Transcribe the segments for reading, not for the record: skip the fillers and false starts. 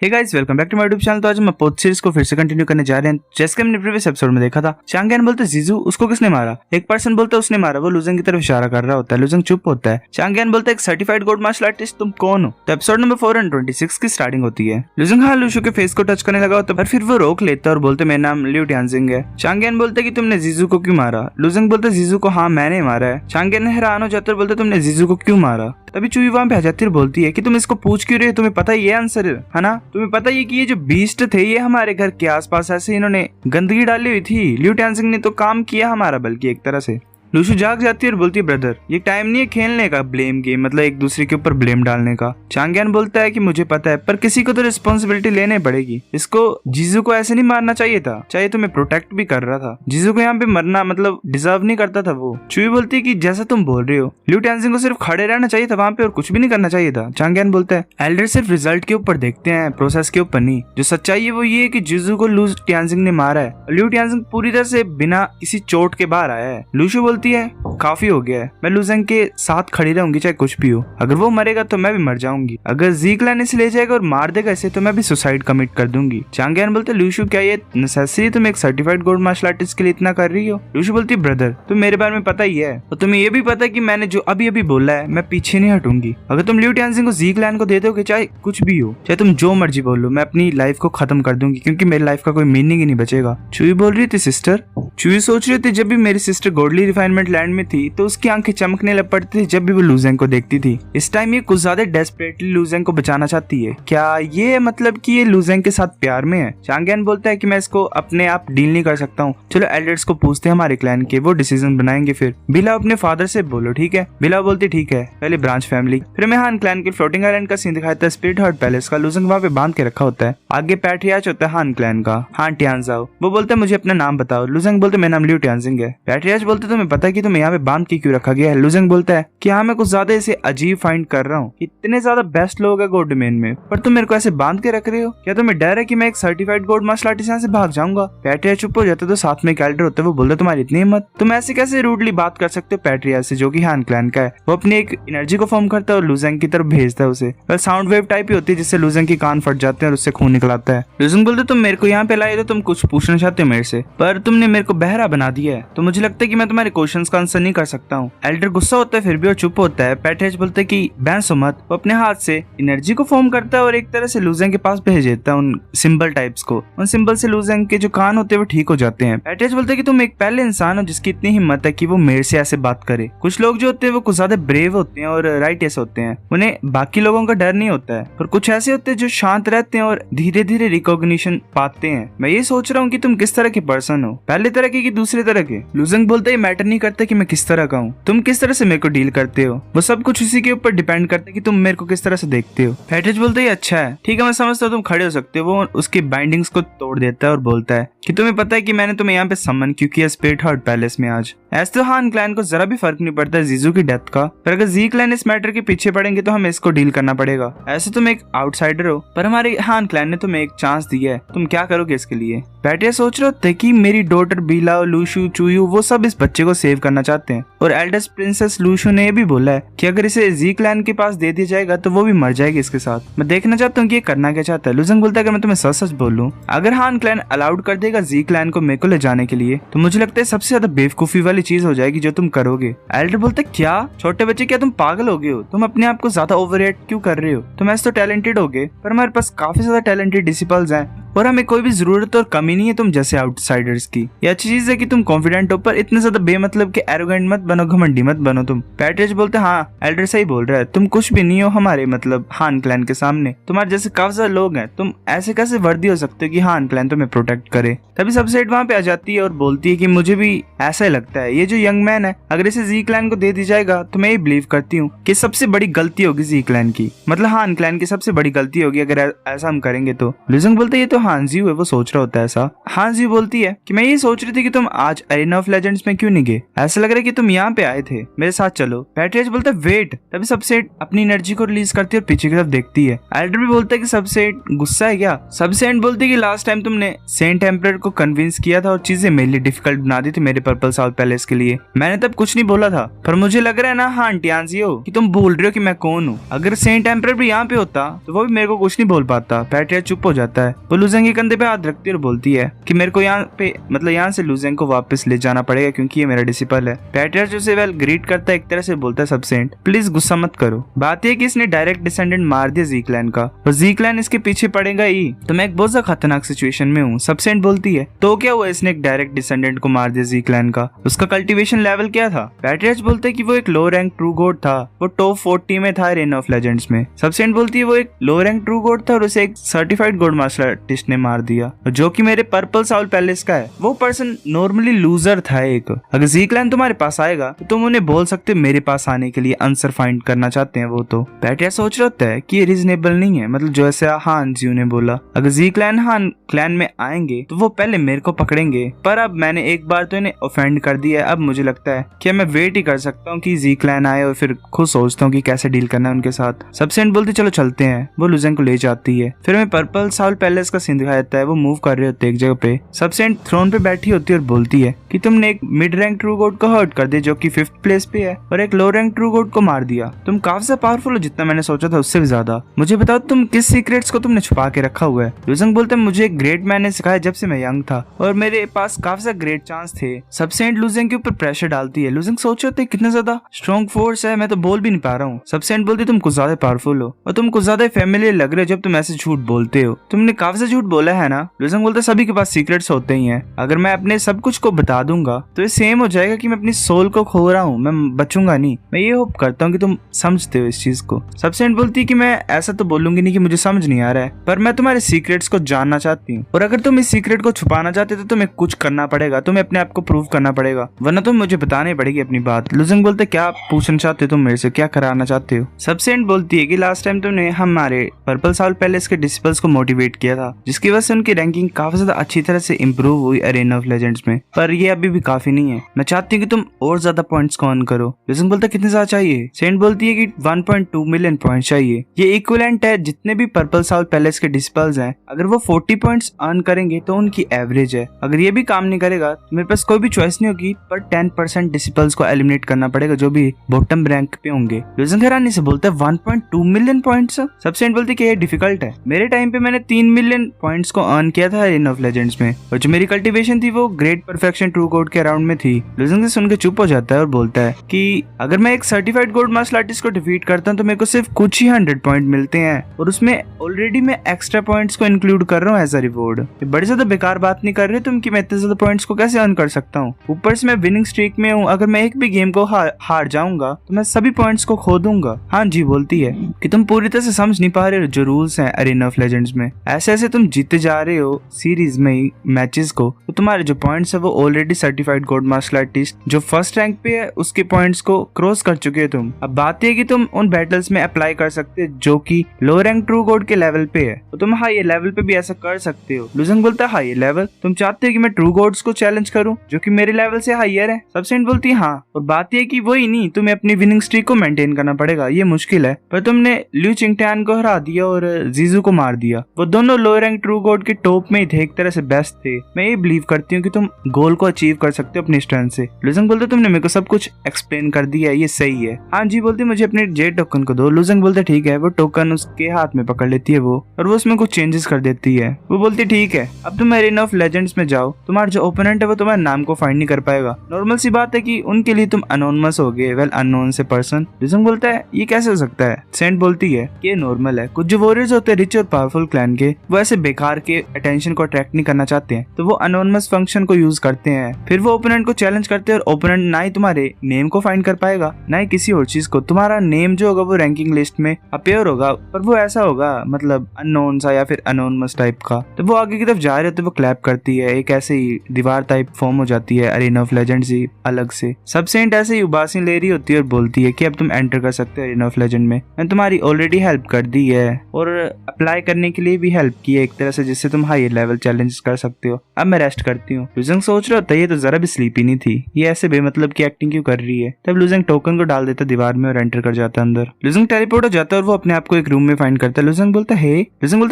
Hey guys, welcome back to my YouTube channel. तो आज हम पोथ सीरीज को फिर से कंटिन्यू करने जा रहे हैं। जैसे कि हमने प्रीवियस एपिसोड में देखा था, चांगयान बोलते जीजू उसको किसने मारा। एक पर्सन बोलता उसने मारा, वो लुजेंग की तरफ इशारा कर रहा होता है। लुजेंग चुप होता है। चांगयान बोलता है एक सर्टिफाइड गोल्ड मार्शल आर्टिस्ट तुम कौन हो। तो एपिसोड नंबर 426 की स्टार्टिंग होती है। लुजेंग लूशु के फेस को टच करने लगा होता है, पर फिर वो रोक लेता है और बोलते मेरा नाम लिu टियानजिंग है। चांगयान बोलते कि तुमने जीजू को क्यों मारा। लुजेंग बोलते जीजू को हाँ मैंने मारा है। चांगयान हैरान हो जाता है, बोलते तुमने जीजू को क्यों मारा। तभी चुई वहां पे आ जाती है, बोलती है कि तुम इसको पूछ क्यों रहे हो, तुम्हें पता ही है आंसर है ना। तुम्हें पता ही है कि ये जो बीस्ट थे ये हमारे घर के आसपास ऐसे इन्होंने गंदगी डाली हुई थी। लिu टियानजिंग ने तो काम किया हमारा, बल्कि एक तरह से। लूशु जाग जाती है और बोलती है ब्रदर ये टाइम नहीं है खेलने का ब्लेम गेम, मतलब एक दूसरे के ऊपर ब्लेम डालने का। चांगयान बोलता है कि मुझे पता है, पर किसी को तो रिस्पॉन्सिबिलिटी लेने पड़ेगी। इसको जीजू को ऐसे नहीं मारना चाहिए था, चाहे तुम्हें प्रोटेक्ट भी कर रहा था। जीजू को यहाँ पे मरना मतलब डिजर्व नहीं करता था वो। चुई बोलती है कि जैसा तुम बोल रहे हो, लिu टियानजिंग को सिर्फ खड़े रहना चाहिए था वहां पे और कुछ भी नहीं करना चाहिए था। चांगयान बोलता है एल्डर सिर्फ रिजल्ट के ऊपर देखते हैं, प्रोसेस के ऊपर नहीं। जो सच्चाई है वो ये है कि जीजू को लिu टियानजिंग ने मारा है। लिu टियानजिंग पूरी तरह से बिना किसी चोट के बाहर आया है। लूशु बोलती है काफी हो गया है, मैं लुजेंग के साथ खड़ी रहूंगी चाहे कुछ भी हो। अगर वो मरेगा तो मैं भी मर जाऊंगी। अगर ज़ीक्लैन इसे ले जाएगा और मार देगा इसे तो मैं भी सुसाइड कमिट कर दूंगी। चांगयान बोलते लूशु क्या ये नेसेसरी तुम एक सर्टिफाइड गोल्ड मार्शल आर्टिस्ट के लिए इतना कर रही हो। लूशु बोलती ब्रदर तुम मेरे बारे में पता ही है और तुम्हें ये भी पता है कि मैंने जो अभी अभी बोला है मैं पीछे नहीं हटूंगी। अगर तुम लिu टियानजिंग को ज़ीक्लैन को दे दोगे चाहे कुछ भी हो, चाहे तुम जो मर्जी बोलो, मैं अपनी लाइफ को खत्म कर दूंगी क्योंकि मेरी लाइफ का कोई मीनिंग ही नहीं बचेगा। चुई बोल रही थी सिस्टर। चुई सोच रही थी जब भी मेरी सिस्टर गोल्डली रिफाइनमेंट लैंड में थी तो उसकी आंखें चमकने लग पड़ती थी जब भी वो लुजेंग को देखती थी। इस टाइम ये कुछ ज्यादा डेस्परेटली लुजेंग को बचाना चाहती है। क्या ये मतलब कि ये लुजेंग के साथ प्यार में है। चांगयान बोलता है कि मैं इसको अपने आप डील नहीं कर सकता हूँ, चलो एल्डर्स को पूछते हैं हमारे क्लैन के, वो डिसीजन बनाएंगे। फिर बिला अपने फादर से बोलो ठीक है। बिला बोलती ठीक है, पहले ब्रांच फैमिली। फिर मैं हान क्लैन के फ्लोटिंग आइलैंड का सीन दिखाता है, स्पिरिट हार्ट पैलेस का। लुजेंग वहाँ पे बांध के रखा होता है। आगे पैट्रियार्च होता है हान क्लैन का, हान टियानजाओ। वो बोलता है मुझे अपना नाम बताओ। लुजेंग बोलते मेरा नाम लिu टियानजिंग है। पैट्रियार्च बोलते तुम्हें पता है कि तुम्हें यहाँ पे बांध के क्यों रखा गया है। लुजेंग बोलता है कि हाँ मैं कुछ ज्यादा इसे अजीब फाइंड कर रहा हूँ। इतने ज्यादा बेस्ट लोग है गोल्ड डोमेन में, पर तुम मेरे को ऐसे बांध के रख रहे हो। क्या तुम्हें डर है कि मैं एक सर्टिफाइड गोल्ड मार्शल आर्टिस्ट यहाँ से भाग जाऊंगा। पैट्रियार्च चुप हो जाते तो साथ में एक एल्डर होते वो बोलते तुम्हारी इतनी हिम्मत, तुम ऐसे कैसे रूडली बात कर सकते हो पैट्रियार्च से जो कि हान क्लैन का है। वो अपनी एक एनर्जी को फॉर्म करता है और लुजेंग की तरफ भेजता है उसे। वह साउंड वेव टाइप ही होती है जिससे लुजेंग के कान फट जाते हैं और उससे खून निकल आता है। लुजेंग बोलते तुम मेरे को यहाँ पे लाए तो तुम कुछ पूछना चाहते हो मेरे से, पर तुमने मेरे को बहरा बना दिया है, तो मुझे लगता है कि मैं तुम्हारे क्वेश्चंस का आंसर नहीं कर सकता हूँ। एल्डर गुस्सा होता है फिर भी और चुप होता है। पैट्रियार्च बोलते कि बहस मत। वो अपने हाथ से एनर्जी को फॉर्म करता है और एक तरह से लुजेंग के पास भेज देता है उन सिंबल टाइप्स को। उन सिंबल से लुजेंग के जो कान होते हैं वो ठीक हो जाते हैं। पैट्रियार्च बोलते कि तुम एक पहले इंसान हो जिसकी इतनी हिम्मत है कि वो मेरे से ऐसे बात करे। कुछ लोग जो होते हैं वो कुछ ज्यादा ब्रेव होते हैं और राइटियस होते हैं, उन्हें बाकी लोगों का डर नहीं होता है। और कुछ ऐसे होते हैं जो शांत रहते हैं और धीरे धीरे रिकॉग्निशन पाते हैं। मैं ये सोच रहा हूँ कि तुम किस तरह के पर्सन हो, पहले तरह के कि दूसरे तरह के। लुजेंग बोलते ही मैटर नहीं करता कि मैं किस तरह का हूँ, तुम किस तरह से मेरे को डील करते हो, वो सब कुछ उसी के ऊपर डिपेंड करता है कि तुम मेरे को किस तरह से देखते हो। पैट्रियार्च बोलते ही अच्छा है ठीक है मैं समझता हूँ तुम खड़े हो सकते हो। वो उसकी बाइंडिंग्स को तोड़ देता है और बोलता है कि तुम्हें पता है कि मैंने तुम्हें यहाँ पे समन क्यों किया स्पिरिट हार्ट पैलेस में आज। ऐसे तो हान क्लैन को जरा भी फर्क नहीं पड़ता जीजू की डेथ का, पर अगर ज़ीक्लैन इस मैटर के पीछे पड़ेंगे तो हमें इसको डील करना पड़ेगा। ऐसे तुम एक आउटसाइडर हो पर हमारे हान क्लैन ने तुम्हें एक चांस दिया है, तुम क्या करोगे इसके लिए। पैट्रियार्च सोच रहे होते कि मेरी डॉटर बिला, लूशु, चुयू वो सब इस बच्चे को सेव करना चाहते हैं और एल्डर्स प्रिंसेस लूशु ने भी बोला है कि अगर इसे ज़ीक्लैन के पास दे दिया जाएगा तो वो भी मर जाएगी इसके साथ। मैं देखना चाहता हूँ कि ये करना क्या चाहता है। लुजेंग बोलता है अगर मैं तुम्हें सच सच बोलूं, अगर हान क्लैन अलाउड कर देगा ज़ीक्लैन को मेरे को ले जाने के लिए तो मुझे लगता है सबसे ज्यादा बेवकूफी वाली चीज हो जाएगी जो तुम करोगे। एल्डर बोलते क्या छोटे बच्चे, क्या तुम पागल हो गए हो, तुम अपने आप को ज्यादा ओवररेट क्यों कर रहे हो। तुम ऐसे तो टैलेंटेड हो गए पर हमारे पास काफी ज्यादा टैलेंटेड डिसिपल्स हैं और हमें कोई भी जरूरत और कमी नहीं है तुम जैसे आउटसाइडर्स की। ये अच्छी चीज है कि तुम कॉन्फिडेंट हो पर इतने ज्यादा बेमतलब के एरोगेंट मत बनो, घमंडी मत बनो तुम। पैट्रियार्च बोलते हाँ एल्डर सही बोल रहा है, तुम कुछ भी नहीं हो हमारे मतलब हान क्लैन के सामने, तुम्हारे जैसे काफी ज्यादा लोग हैं, तुम ऐसे कैसे वर्दी हो सकते हो कि हान क्लैन तुम्हें प्रोटेक्ट करे। तभी सबसेट वहां पे आ जाती है और बोलती है कि मुझे भी ऐसा ही लगता है ये जो यंग मैन है अगर इसे ज़ीक्लैन को दे दी जाएगा तो मैं ये बिलीव करती हूँ कि सबसे बड़ी गलती होगी ज़ीक्लैन की, मतलब हान क्लैन की सबसे बड़ी गलती होगी अगर ऐसा हम करेंगे तो। लुजेंग बोलते ये तो हांजी है वो सोच रहा होता है ऐसा। हांजी बोलती है कि मैं ये सोच रही थी कि तुम आज एरिना ऑफ लेजेंड्स में क्यों नहीं गए, ऐसा लग रहा है कि तुम यहाँ पे आए थे, मेरे साथ चलो। पैट्रियस बोलता है वेट। तभी सबसेट अपनी एनर्जी को रिलीज करती है और पीछे की तरफ देखती है। एल्डर भी बोलता है कि सबसेट गुस्सा है क्या। सबसेट बोलती है कि लास्ट टाइम तुमने सेंट एम्परर को कन्विंस किया था और चीजें मेरे लिए डिफिकल्ट बना दी थी मेरे पर्पल साउथ पैलेस के लिए, मैंने तब कुछ नहीं बोला था, पर मुझे लग रहा है ना हाँ टियांजियो कि तुम बोल रहे हो कि मैं कौन हूँ। अगर सेंट एम्परर भी यहाँ पे होता तो वो भी मेरे को कुछ नहीं बोल पाता। पैट्रियस चुप हो जाता है। वो लुजेंग के कंधे पे हाथ रखती है और बोलती है कि मेरे को यहाँ पे मतलब यहाँ से लुजेंग को वापस ले जाना पड़ेगा क्योंकि ये मेरा डिसिपल है। पैट्रियस उसे वेल ग्रीट करता है, एक तरह से बोलता है सबसेंट प्लीज गुस्सा मत करो। बात यह कि इसने डायरेक्ट डिसेंडेंट मार दिया ज़ीक्लैन का और ज़ीक्लैन इसके पीछे पड़ेगा ही, तो मैं एक बहुत ज्यादा खतरनाक सिचुएशन में हूँ। सबसेंट बोलती है तो क्या हुआ, इसने एक डायरेक्ट डिसेंडेंट को मार दिया ज़ीक्लैन का, उसका कल्टीवेशन लेवल क्या था। पैट्रियस बोलते है कि वो एक लो रैंक ट्रू गॉड था, वो टॉप 40 में था एरिना ऑफ लेजेंड्स में। सबसेंट बोलती है वो एक लो रैंक ट्रू गॉड था और उसे एक सर्टिफाइड गॉड मास्टर आर्टिस्ट ने मार दिया जो कि मेरे पर्पल साउल पैलेस का है। वो पर्सन नॉर्मली लूजर था एक। अगर ज़ीक्लैन तुम्हारे पास आएगा तो तुम उन्हें बोल सकते हो मेरे पास आने के लिए आंसर फाइंड करना चाहते हैं वो। तो पैट्रियस सोच रहा होता है कि ये रीजनेबल नहीं है, मतलब जो ऐसे हान जी ने बोला अगर ज़ीक्लैन हान क्लैन में आएंगे तो वो पहले मेरे को पकड़ेंगे, पर अब मैंने एक बार तो इन्हें ऑफेंड कर दिया है, अब मुझे लगता है कि मैं वेट ही कर सकता हूँ कि ज़ीक्लैन आए और फिर खुद सोचता हूँ कि कैसे डील करना है उनके साथ। सबसेंट बोलती चलो चलते हैं। वो लुजेंग को ले जाती है। फिर हमें पर्पल साउल पैलेस का सीन दिखाया जाता है। वो मूव कर रहे होते हैं एक जगह पे। सबसेंट थ्रोन पे बैठी होती है और बोलती है कि तुमने एक मिड रैंक ट्रू गॉड को हर्ट कर दिया जो कि 5th प्लेस पे है और एक लो रैंक ट्रू गॉड को मार दिया। तुम काफी ज्यादा पावरफुल हो, जितना मैंने सोचा था उससे भी ज्यादा। मुझे बताओ तुम किस सीक्रेट्स को तुमने छुपा के रखा हुआ है। लुजेंग बोलते हैं मुझे एक ग्रेट मैन ने सिखाया जब से मैं यंग था और मेरे पास काफी ज्यादा ग्रेट चांस थे। सबसेंट लुजेंग के ऊपर प्रेशर डालती है। लुजेंग सोच रहे थे कितना ज्यादा स्ट्रॉन्ग फोर्स है, मैं तो बोल भी नहीं पा रहा हूँ। सबसेंट बोलती तुम कुछ ज्यादा पावरफुल हो और तुम कुछ ज्यादा फैमिलियर लग रहे हो जब तुम ऐसे झूठ बोलते हो। तुमने काफी ज्यादा झूठ बोला है ना। लुजेंग बोलते सभी के पास सीक्रेट्स होते ही हैं, अगर मैं अपने सब कुछ को बता दूंगा तो ये सेम हो जाएगा कि मैं अपनी सोल को खो रहा हूँ, मैं बचूंगा नहीं। मैं ये होप करता हूँ कि तुम समझते हो इस चीज को। सबसेंट बोलती है कि मैं ऐसा तो बोलूंगी नहीं कि मुझे समझ नहीं आ रहा है, पर मैं तुम्हारे सीक्रेट्स को जानना चाहती हूँ और अगर तुम इस सीक्रेट को छुपाना चाहते हो तो तुम्हें कुछ करना पड़ेगा, तुम्हें अपने आप को प्रूव करना पड़ेगा, वरना तुम मुझे बतानी पड़ेगी अपनी बात। लुजेंग बोलते क्या पूछना चाहते हो तुम मेरे से, क्या कराना चाहते हो। सबसेंट बोलती है कि लास्ट टाइम तुमने हमारे पर्पल साउल पैलेस के डिसिपल्स को मोटिवेट किया था जिसकी वजह से उनकी रैंकिंग काफी ज्यादा अच्छी तरह से इंप्रूव हुई एरिना ऑफ लेजेंड्स में, पर ये अभी भी काफी नहीं है। मैं चाहती हूँ कि तुम और ज्यादा पॉइंट्स को अर्न करो। लुजेंग बोलता कितने ज्यादा चाहिए। सेंट बोलती है कि 1.2 मिलियन पॉइंट्स चाहिए। ये इक्विवेलेंट है जितने भी पर्पल साउल पैलेस के डिसिपल्स हैं। अगर वो 40 पॉइंट्स अर्न करेंगे तो उनकी एवरेज है। अगर ये भी काम नहीं करेगा तो मेरे पास कोई भी चॉइस नहीं होगी, पर 10% डिसिपल्स को एलिमिनेट करना पड़ेगा जो भी बॉटम रैंक पे होंगे। लुजेंग हैरानी से बोलता है 1.2 मिलियन पॉइंट्स। सबसेंट बोलती है कि ये डिफिकल्ट है, मेरे टाइम पे मैंने 3 मिलियन पॉइंट्स को अर्न किया था एरिना ऑफ लेजेंड्स में और जो मेरी कल्टीवेशन थी वो ग्रेट परफेक्शन ट्रू गॉड के अराउंड में थी। लुजेंग से सुनकर चुप हो जाता है और बोलता है कि अगर मैं एक सर्टिफाइड गोल्ड मास्टर आर्टिस्ट को डिफीट करता हूँ तो मेरे को सिर्फ कुछ ही 100 पॉइंट मिलते हैं और उसमें ऑलरेडी मैं एक्स्ट्रा पॉइंट्स को इंक्लूड कर रहा हूँ एज अ रिवॉर्ड। ये बड़ी ज्यादा बेकार बात नहीं कर रहे तुम कि मैं इतने ज्यादा पॉइंट्स को कैसे अर्न कर सकता हूँ। ऊपर से मैं विनिंग स्ट्रीक में हूँ, अगर मैं एक भी गेम को हार जाऊंगा तो मैं सभी पॉइंट्स को खो दूंगा। हाँ जी बोलती है कि तुम पूरी तरह से समझ नहीं पा रहे हो जो रूल्स हैं एरिना ऑफ लेजेंड्स में। ऐसे ऐसे तुम जीते जा रहे हो सीरीज में ही मैचेस को, तो तुम्हारे जो पॉइंट्स है वो already certified God master artist जो फर्स्ट रैंक पे है उसके पॉइंट्स को क्रॉस कर चुके हो तुम। अब बात है कि तुम उन बैटल्स में अप्लाई कर सकते हो जो कि लो रैंक ट्रू गॉड के लेवल पे है, तो तुम हाई लेवल पे भी ऐसा कर सकते हो। लुजेंग बोलता है हाई लेवल, तुम चाहते हो कि मैं ट्रू गॉड्स को चैलेंज करूं जो कि मेरे लेवल से हाईयर है। सबसेंट बोलती है हाँ, और बात यह कि वही नहीं, तुम्हें अपनी विनिंग स्ट्रीक को मेंटेन करना पड़ेगा, ये मुश्किल है, पर तुमने ल्यू चिंगटैन को हरा दिया और जीजू को मार दिया। वो दोनों लो रैंक ट्रू गॉड के टॉप में ही थे, एक तरह से बेस्ट थे। मैं ये बिलीव करती हूँ कि तुम गोल को अचीव कर सकते हो अपनी स्ट्रेंथ से। लुजेंग बोलते तुमने मेरे को सब कुछ एक्सप्लेन कर दिया, ये सही है। हाँ जी बोलते मुझे अपने जेड टोकन को दो। लुजेंग बोलते ठीक है। वो टोकन उसके हाथ में पकड़ लेती है वो, और वो उसमें कुछ चेंजेस कर देती है। वो बोलती ठीक है, अब तुम एरिना ऑफ लेजेंड्स में जाओ, तुम्हारा जो ओपोनेंट है वो तुम्हारे नाम को फाइंड नहीं कर पाएगा। नॉर्मल सी बात है कि उनके लिए तुम अनोनमस हो गए, वेल अननोन से पर्सन। लुजेंग बोलता है ये कैसे हो सकता है। सेंट बोलती है कि ये नॉर्मल है, कुछ जो वॉरियर्स होते हैं रिच और पावरफुल क्लैन के, वो ऐसे बेकार के अटेंशन को अट्रैक्ट नहीं करना चाहते हैं, तो वो अनोनमस फंक्शन को यूज करते हैं। फिर वो ओपोनेंट को चैलेंज करते हैं और ओपोनेंट ना ही तुम्हारे नेम को फाइंड कर पाएगा ना ही किसी और चीज को। तुम्हारा नेम जो होगा वो रैंकिंग लिस्ट में अपेयर होगा, पर वो ऐसा होगा मतलब अननोन सा या फिर अनोनमस टाइप का। तो वो आगे की तरफ जा रहे होते, वो क्लैप करती है, एक ऐसे ही दीवार टाइप फॉर्म हो जाती है एरिना ऑफ लेजेंड्स ही अलग से। सबसेंट ऐसे ही उबासी ले रही होती है और बोलती है कि अब तुम एंटर कर सकते हो एरिना ऑफ लेजेंड में, मैंने तुम्हारी ऑलरेडी हेल्प कर दी है और अप्लाई करने के लिए भी हेल्प की है एक तरह से जिससे तुम हाई लेवल चैलेंज कर सकते हो। अब मैं रेस्ट करती हूँ। लुजंग सोच रहा होता है ये तो जरा भी स्लीपी नहीं थी, ये ऐसे बेमतलब की एक्टिंग क्यों कर रही है। तब लुजंग टोकन को डाल देता दीवार में और एंटर कर जाता अंदर। लुजंग टेलीपोर्ट हो जाता है और वो अपने आप को एक रूम में फाइंड करता है। लुजंग बोलता है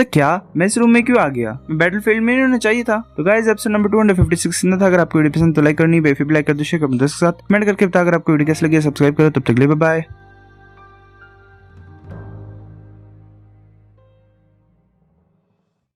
क्या मैं इस रूम में क्यों आ गया, मैं बैटलफील्ड में नहीं होना चाहिए था। तो गाइस एपिसोड नंबर 256 इतना था। अगर आपको वीडियो पसंद तो लाइक करनी, बेफिक लाइक कर दो, शेयर कर दो, दोस्तों के साथ कमेंट करके बता। अगर आपको वीडियो कैसी लगी सब्सक्राइब करो। तब तक के लिए बाय बाय।